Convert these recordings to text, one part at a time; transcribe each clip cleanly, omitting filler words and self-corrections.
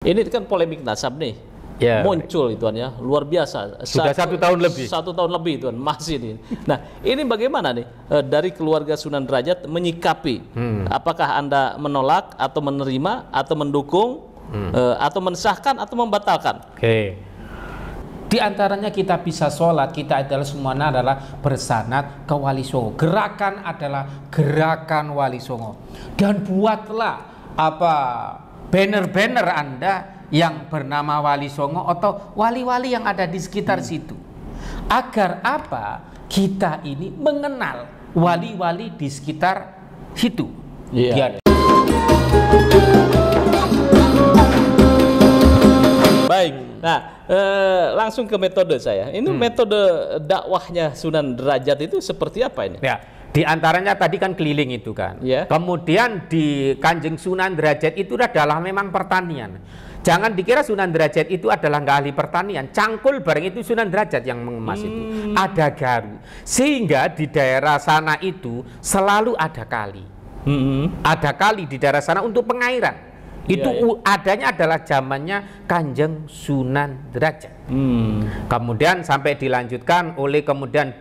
Ini kan polemik nasab nih. Ya. Muncul itu ya, luar biasa. Sudah 1 tahun lebih. 1 tahun lebih itu masih ini. Nah, ini bagaimana nih dari keluarga Sunan Derajat menyikapi? Apakah Anda menolak atau menerima atau mendukung atau mensahkan atau membatalkan? Oke. Di antaranya kita bisa sholat, kita adalah semuanya adalah bersanad ke Wali Songo. Gerakan adalah gerakan Wali Songo. Dan buatlah banner-banner Anda yang bernama Wali Songo atau wali-wali yang ada di sekitar situ. Agar apa? Kita ini mengenal wali-wali di sekitar situ. Iya. Baik. Nah, langsung ke metode saya. Ini metode dakwahnya Sunan Derajat itu seperti apa ini? Ya. Di antaranya tadi kan keliling itu kan. Yeah. Kemudian di Kanjeng Sunan Derajat itu adalah memang pertanian. Jangan dikira Sunan Derajat itu adalah nggak ahli pertanian. Cangkul bareng itu Sunan Derajat yang mengemas itu. Ada garu. Sehingga di daerah sana itu selalu ada kali. Ada kali di daerah sana untuk pengairan. Itu adanya adalah zamannya Kanjeng Sunan Derajat. Kemudian sampai dilanjutkan oleh kemudian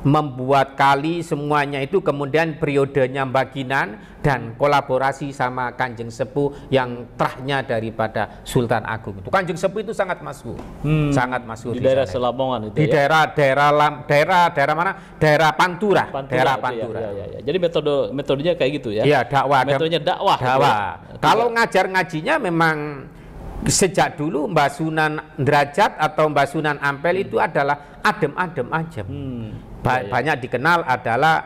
membuat kali semuanya itu kemudian periodenya Baginan dan kolaborasi sama Kanjeng Sepuh yang terahnya daripada Sultan Agung itu. Kanjeng Sepuh itu sangat masyhur, sangat masyhur di daerah Selamongan itu. Di daerah mana? Daerah Pantura. Daerah Pantura. Ya. Jadi metodenya kayak gitu ya. Iya, dakwah. Metodenya dakwah. Kalau ngajar ngajinya memang sejak dulu Mbah Sunan Derajat atau Mbah Sunan Ampel itu adalah adem-adem aja. Banyak dikenal adalah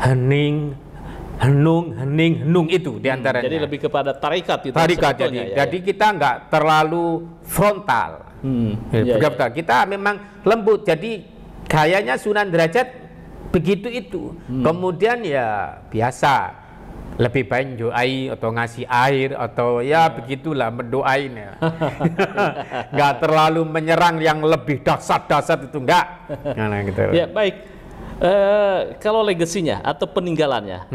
hening, henung itu diantaranya. Jadi lebih kepada tarikat itu. Tarikat jadi kita nggak terlalu frontal. Kita memang lembut. Jadi gayanya Sunan Derajat begitu itu. Kemudian ya biasa. Lebih baik doai atau ngasih air atau ya begitulah mendoain ya. Nggak terlalu menyerang yang lebih dahsyat itu enggak. Nah, gitu. Ya baik. Kalau legasinya atau peninggalannya,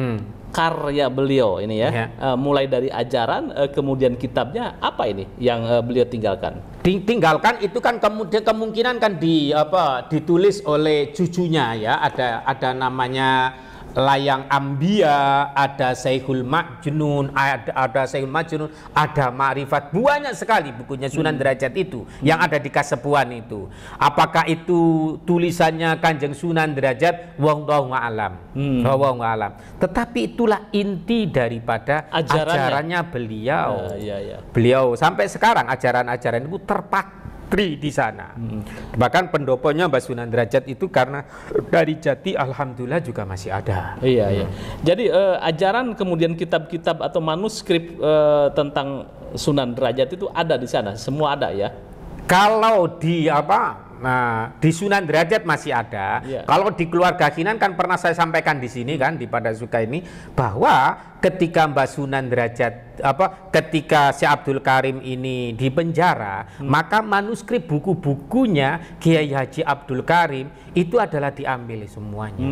karya beliau ini ya, mulai dari ajaran, kemudian kitabnya apa ini yang beliau tinggalkan? Tinggalkan itu kan kemudian kemungkinan kan ditulis oleh cucunya ya. Ada namanya Layang Ambia, ada Syekhul Majnun, ada Syekhul Majnun, ada Ma'rifat. Banyak sekali bukunya Sunan Derajat itu yang ada di Kasepuhan itu. Apakah itu tulisannya Kanjeng Sunan Derajat? Wallahu a'lam. Wallahu a'lam. Tetapi itulah inti daripada ajarannya beliau. Beliau sampai sekarang ajaran-ajaran itu terpakai di sana. Bahkan pendoponya Mbah Sunan Derajat itu karena dari Jati alhamdulillah juga masih ada. Iya. Jadi ajaran kemudian kitab-kitab atau manuskrip tentang Sunan Derajat itu ada di sana, semua ada ya. Kalau di Sunan Derajat masih ada. Kalau di keluarga Kinan kan pernah saya sampaikan di sini kan di Pada Suka ini bahwa ketika Mbah Sunan Derajat ketika Syekh Abdul Karim ini di penjara, maka manuskrip buku-bukunya Kiai Haji Abdul Karim itu adalah diambil semuanya.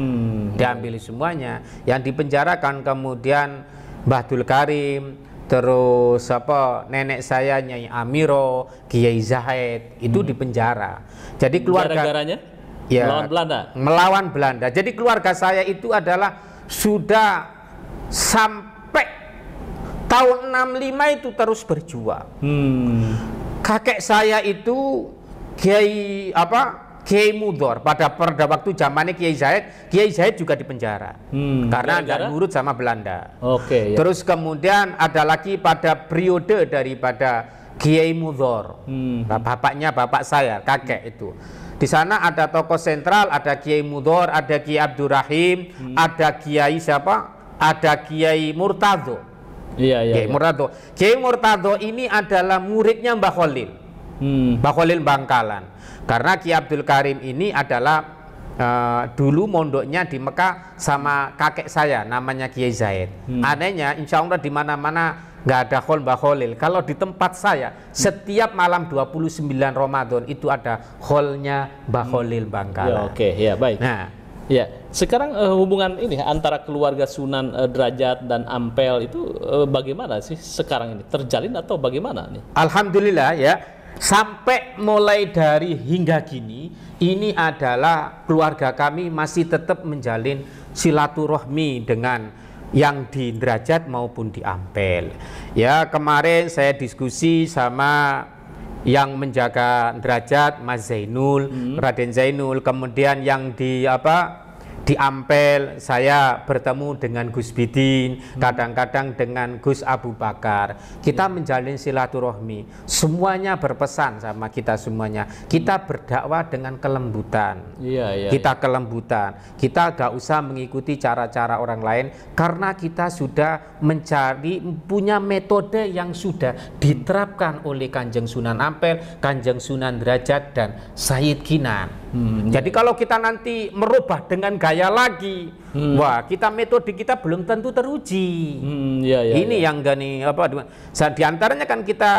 Diambil semuanya. Yang dipenjarakan kemudian Mbah Abdul Karim, terus nenek saya Nyai Amiro, Kiai Zahid itu dipenjara. Jadi keluarga gara-garanya melawan Belanda. Melawan Belanda. Jadi keluarga saya itu adalah sudah sampai tahun 65 itu terus berjuang. Kakek saya itu Kiai Mudor pada waktu zamannya Kiai Zahid juga dipenjara karena nggak nurut sama Belanda. Terus kemudian ada lagi pada periode daripada Kiai Mudor, bapak saya, kakek itu. Di sana ada tokoh sentral, ada Kiai Mudor, ada Kiai Abdurrahim, ada Kiai siapa? Ada Kiai Murtado. Kiai Murtado ini adalah muridnya Mbah Khalil. Mbah Khalil Bangkalan. Karena Kiai Abdul Karim ini adalah dulu mondoknya di Mekah sama kakek saya namanya Kiai Zaid. Anehnya insya Allah di mana-mana nggak ada khol Mbah Khalil. Kalau di tempat saya setiap malam 29 Ramadan itu ada kholnya Mbah Khalil Bangkalan. Baik. Nah, Sekarang hubungan ini antara keluarga Sunan Derajat dan Ampel itu bagaimana sih sekarang ini? Terjalin atau bagaimana nih? Alhamdulillah ya, sampai mulai dari hingga kini ini adalah keluarga kami masih tetap menjalin silaturahmi dengan yang di Derajat maupun di Ampel. Ya, kemarin saya diskusi sama yang menjaga Derajat, Mas Zainul, Raden Zainul, kemudian yang di di Ampel saya bertemu dengan Gus Bidin, kadang-kadang dengan Gus Abu Bakar. Kita menjalin silaturahmi, semuanya berpesan sama kita semuanya. Kita berdakwah dengan kelembutan. Kita kelembutan. Kita gak usah mengikuti cara-cara orang lain karena kita sudah mencari punya metode yang sudah diterapkan oleh Kanjeng Sunan Ampel, Kanjeng Sunan Derajat dan Sayyid Kinan. Jadi kalau kita nanti merubah dengan gaya lagi, wah metode kita belum tentu teruji. Ini yang gani diantaranya kan kita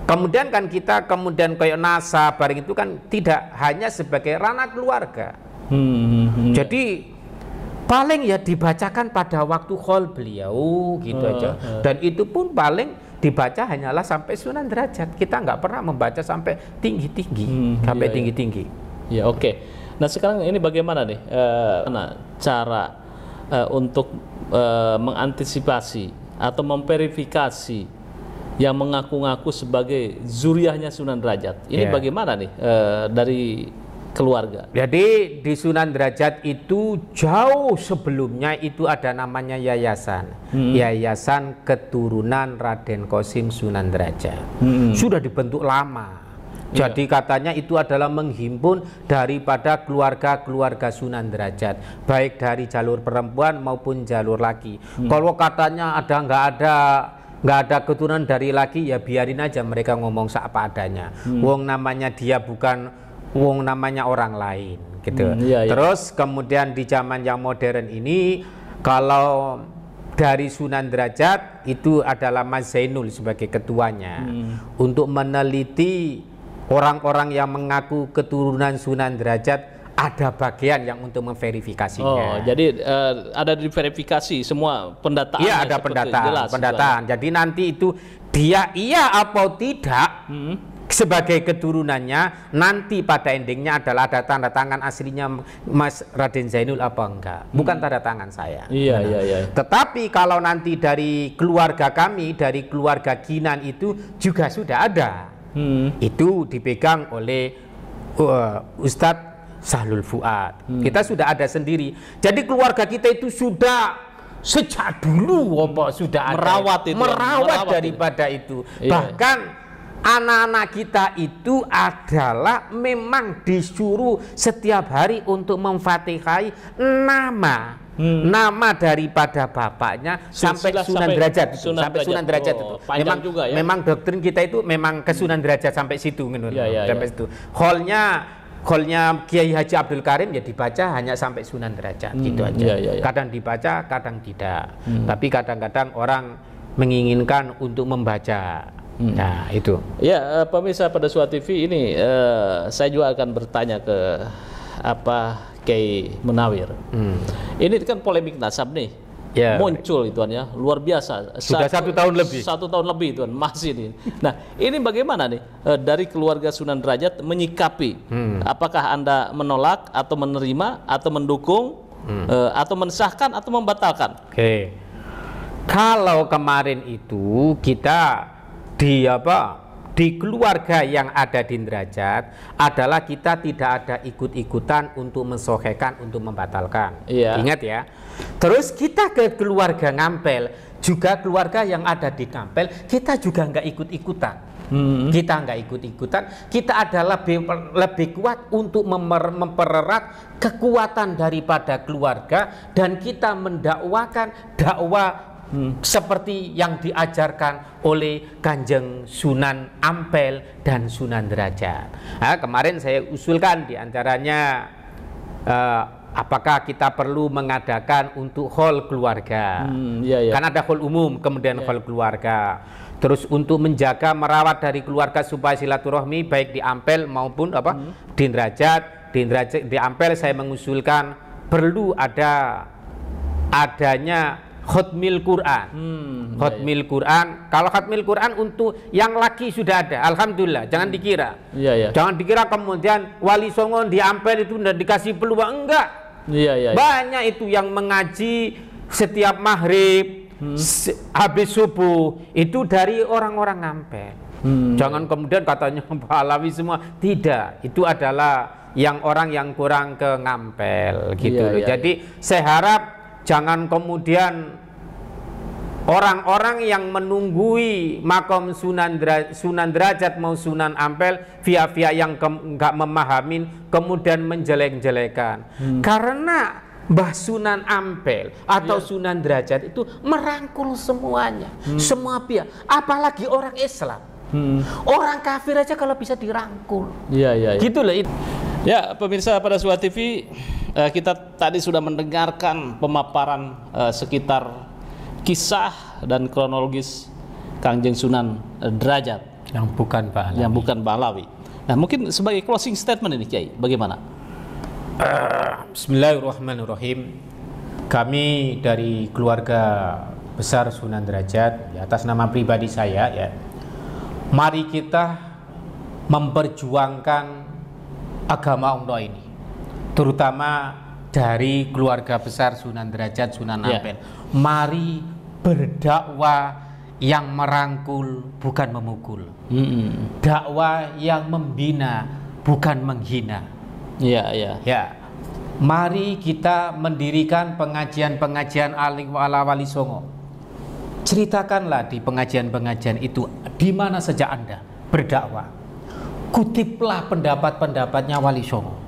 kemudian kayak NASA bareng itu kan tidak hanya sebagai ranah keluarga. Jadi paling ya dibacakan pada waktu haul beliau gitu aja, dan itu pun paling dibaca hanyalah sampai Sunan Derajat. Kita nggak pernah membaca sampai tinggi-tinggi, sampai tinggi-tinggi. Ya, oke. Nah sekarang ini bagaimana nih cara untuk mengantisipasi atau memverifikasi yang mengaku-ngaku sebagai zuriyahnya Sunan Derajat? Ini bagaimana nih dari keluarga? Jadi di Sunan Derajat itu jauh sebelumnya itu ada namanya yayasan, Yayasan Keturunan Raden Qasim Sunan Derajat. Sudah dibentuk lama. Jadi katanya itu adalah menghimpun daripada keluarga-keluarga Sunan Derajat, baik dari jalur perempuan maupun jalur laki. Kalau katanya nggak ada keturunan dari laki, ya biarin aja mereka ngomong seapa adanya. Wong namanya dia bukan wong namanya orang lain gitu. Terus kemudian di zaman yang modern ini, kalau dari Sunan Derajat itu adalah Mas Zainul sebagai ketuanya untuk meneliti orang-orang yang mengaku keturunan Sunan Derajat. Ada bagian yang untuk memverifikasinya. Jadi ada diverifikasi semua pendataan. Iya, ada pendataan. Jadi nanti itu dia iya atau tidak sebagai keturunannya, nanti pada endingnya adalah ada tanda tangan aslinya Mas Raden Zainul apa enggak, bukan tanda tangan saya. Tetapi kalau nanti dari keluarga kami, dari keluarga Kinan itu juga sudah ada. Itu dipegang oleh Ustadz Sahlul Fuad. Kita sudah ada sendiri. Jadi keluarga kita itu sudah sejak dulu sudah merawat daripada itu. Bahkan anak-anak kita itu adalah memang disuruh setiap hari untuk memfatihai nama daripada bapaknya sampai Sunan Derajat itu, sampai Sunan Derajat itu. Memang juga ya. Memang doktrin kita itu memang ke Sunan Derajat sampai situ sampai situ. Holnya Kiai Haji Abdul Karim ya dibaca hanya sampai Sunan Derajat gitu aja. Kadang dibaca, kadang tidak. Tapi kadang-kadang orang menginginkan untuk membaca. Nah itu. Ya pemirsa pada Suara TV ini saya juga akan bertanya ke Kiai Munawir. Ini kan polemik nasab nih. Muncul itu ya, luar biasa. Sudah 1 tahun lebih. 1 tahun lebih itu masih ini. Nah, ini bagaimana nih dari keluarga Sunan Derajat menyikapi? Apakah Anda menolak atau menerima atau mendukung atau mensahkan atau membatalkan? Oke. Kalau kemarin itu kita di keluarga yang ada di Derajat adalah kita tidak ada ikut-ikutan untuk mensohekan, untuk membatalkan. Ingat ya. Terus kita ke keluarga Ngampel, juga keluarga yang ada di Ngampel, kita juga nggak ikut-ikutan. Kita nggak ikut-ikutan. Kita adalah lebih kuat untuk mempererat kekuatan daripada keluarga, dan kita mendakwakan dakwah seperti yang diajarkan oleh Kanjeng Sunan Ampel dan Sunan Derajat. Nah, kemarin saya usulkan diantaranya apakah kita perlu mengadakan untuk hall keluarga. Kan ada hall umum, kemudian hall keluarga. Terus untuk menjaga merawat dari keluarga supaya silaturahmi baik di Ampel maupun di Derajat di Ampel saya mengusulkan perlu adanya khotmil Quran. Khotmil Quran. Kalau khotmil Quran untuk yang laki sudah ada, alhamdulillah. Jangan dikira. Jangan dikira kemudian Wali Songo di Ampel itu udah dikasih peluang, enggak. Banyak itu yang mengaji setiap maghrib, habis subuh itu dari orang-orang Ampel. Jangan kemudian katanya Alawi semua. Tidak, itu adalah yang orang yang kurang ke Ngampel gitu loh. Jadi saya harap jangan kemudian orang-orang yang menunggui makom Sunan Derajat mau Sunan Ampel via yang nggak memahamin kemudian menjelek-jelekan. Karena Mbah Sunan Ampel atau Sunan Derajat itu merangkul semuanya, semua pihak, apalagi orang Islam. Orang kafir aja kalau bisa dirangkul. Gitu loh. Ya, pemirsa pada Suha TV, kita tadi sudah mendengarkan pemaparan sekitar kisah dan kronologis Kangjeng Sunan Derajat yang bukan Pahlawi. Nah, mungkin sebagai closing statement ini Kiai, bagaimana? Bismillahirrahmanirrahim. Kami dari keluarga besar Sunan Derajat, ya, atas nama pribadi saya, ya, mari kita memperjuangkan agama Allah ini, terutama dari keluarga besar Sunan Derajat, Sunan Ampel. Mari berdakwah yang merangkul, bukan memukul. Dakwah yang membina, bukan menghina. Mari kita mendirikan pengajian-pengajian ala Wali Songo. Ceritakanlah di pengajian-pengajian itu di mana saja Anda berdakwah. Kutiplah pendapat-pendapatnya Wali Songo.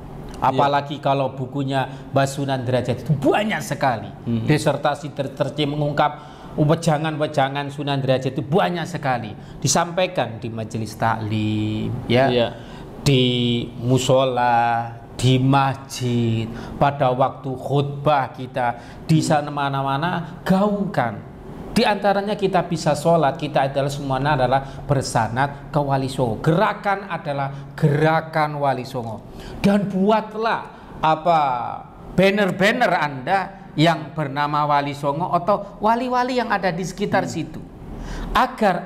Apalagi kalau bukunya Mbah Sunan Derajat itu banyak sekali. Disertasi tercerci mengungkap wejangan-wejangan Sunan Derajat itu banyak sekali. Disampaikan di majelis taklim, di musola, di masjid, pada waktu khutbah kita, di sana mana-mana gaungkan. Di antaranya kita bisa sholat, kita adalah semuanya adalah bersanad ke Wali Songo. Gerakan adalah gerakan Wali Songo. Dan buatlah banner-banner Anda yang bernama Wali Songo atau wali-wali yang ada di sekitar situ. Agar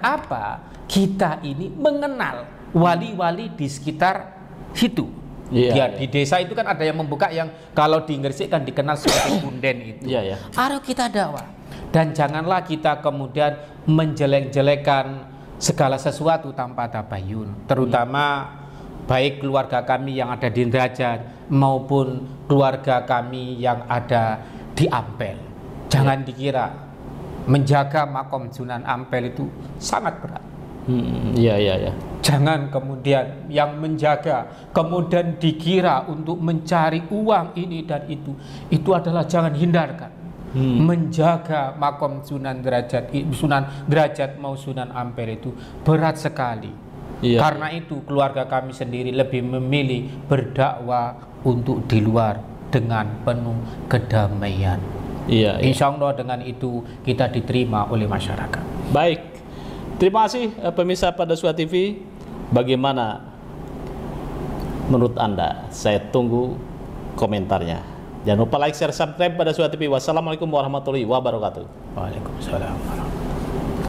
kita ini mengenal wali-wali di sekitar situ. Di desa itu kan ada yang membuka yang kalau di Gresik kan dikenal sebagai punden itu. Ayo kita dakwah. Dan janganlah kita kemudian menjelek-jelekan segala sesuatu tanpa tabayun. Terutama baik keluarga kami yang ada di Derajat maupun keluarga kami yang ada di Ampel. Jangan dikira menjaga makom Sunan Ampel itu sangat berat. Jangan kemudian yang menjaga kemudian dikira untuk mencari uang ini dan itu adalah jangan hindarkan. Menjaga makom Sunan Derajat mau Sunan Ampel itu berat sekali. Karena itu keluarga kami sendiri lebih memilih berdakwah untuk di luar dengan penuh kedamaian. Insya Allah dengan itu kita diterima oleh masyarakat. Baik, terima kasih pemirsa pada Suha TV. Bagaimana menurut Anda? Saya tunggu komentarnya. Jangan lupa like, share, subscribe pada Suha TV. Wassalamualaikum warahmatullahi wabarakatuh. Waalaikumsalam.